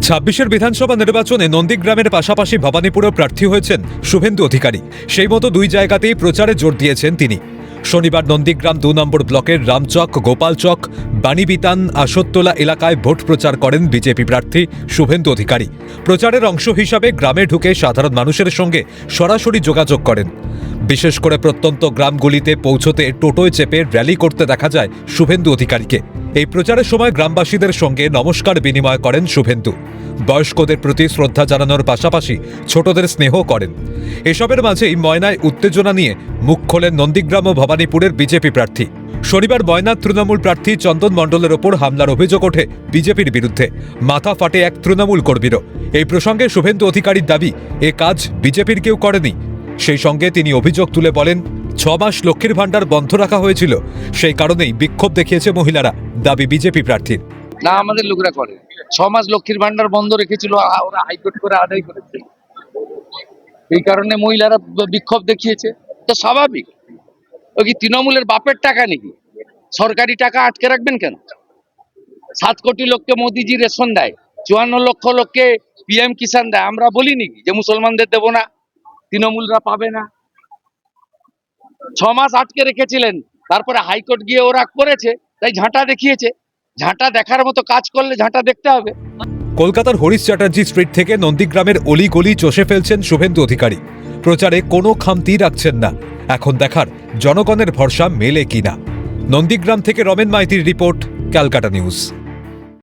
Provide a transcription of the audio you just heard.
ছাব্বিশের বিধানসভা নির্বাচনে নন্দীগ্রামের পাশাপাশি ভবানীপুরেও প্রার্থী হয়েছেন শুভেন্দু অধিকারী। সেই মতো দুই জায়গাতেই প্রচারে জোর দিয়েছেন তিনি। শনিবার নন্দীগ্রাম ২ নম্বর ব্লকের রামচক, গোপালচক, বাণীবিতান, আসততলা এলাকায় ভোট প্রচার করেন বিজেপি প্রার্থী শুভেন্দু অধিকারী। প্রচারের অংশ হিসাবে গ্রামে ঢুকে সাধারণ মানুষের সঙ্গে সরাসরি যোগাযোগ করেন। বিশেষ করে প্রত্যন্ত গ্রামগুলিতে পৌঁছতে টোটোয় চেপে র্যালি করতে দেখা যায় শুভেন্দু অধিকারীকে। এই প্রচারের সময় গ্রামবাসীদের সঙ্গে নমস্কার বিনিময় করেন শুভেন্দু। বয়স্কদের প্রতি শ্রদ্ধা জানানোর পাশাপাশি ছোটদের স্নেহ করেন। এসবের মাঝেই ময়নায় উত্তেজনা নিয়ে মুখ খোলেন নন্দীগ্রাম ও ভবানীপুরের বিজেপি প্রার্থী। শনিবার ময়নার তৃণমূল প্রার্থী চন্দন মণ্ডলের ওপর হামলার অভিযোগ ওঠে বিজেপির বিরুদ্ধে। মাথা ফাটে এক তৃণমূল কর্মীরও। এই প্রসঙ্গে শুভেন্দু অধিকারীর দাবি, এ কাজ বিজেপির কেউ করেনি। সেই সঙ্গে তিনি অভিযোগ তুলে বলেন, ৬ মাস লক্ষ্মীর ভাণ্ডার বন্ধ রাখা হয়েছিল, সেই কারণেই বিক্ষোভ দেখিয়েছে মহিলারা। দাবি বিজেপি প্রার্থীর। না, আমাদের লোকরা করে ৬ মাস লক্ষ্মীর ভান্ডার বন্ধ রেখেছিল, ওরা হাইকোর্ট করে আদায় করেছে। এই কারণে মহিলারা বিক্ষোভ দেখিয়েছে। তো স্বাভাবিক। ও কি তৃণমূলের বাপের টাকা নাকি? সরকারি টাকা আটকে রাখবেন কেন? ৭ কোটি লোককে মোদিজি রেশন দেয়, ৫৪ লক্ষ লোককে পিএম কিষাণ দেয়। আমরা বলি নাকি যে মুসলমানদের দেব না, তৃণমূলরা পাবে না? ৬ মাস আটকে রেখেছিলেন, তারপরে হাইকোর্ট গিয়ে ওরা করেছে, তাই ঝাঁটা দেখিয়েছে। ঝাঁটা দেখার মতো কাজ করলে ঝাঁটা দেখতে হবে। কলকাতার হরিশ চ্যাটার্জি স্ট্রিট থেকে নন্দীগ্রামের অলিগলি চষে ফেলছেন শুভেন্দু অধিকারী। প্রচারে কোনো খামতি রাখছেন না। এখন দেখার জনগণের ভরসা মেলে কিনা। নন্দীগ্রাম থেকে রমেন মাইতির রিপোর্ট, ক্যালকাটা নিউজ।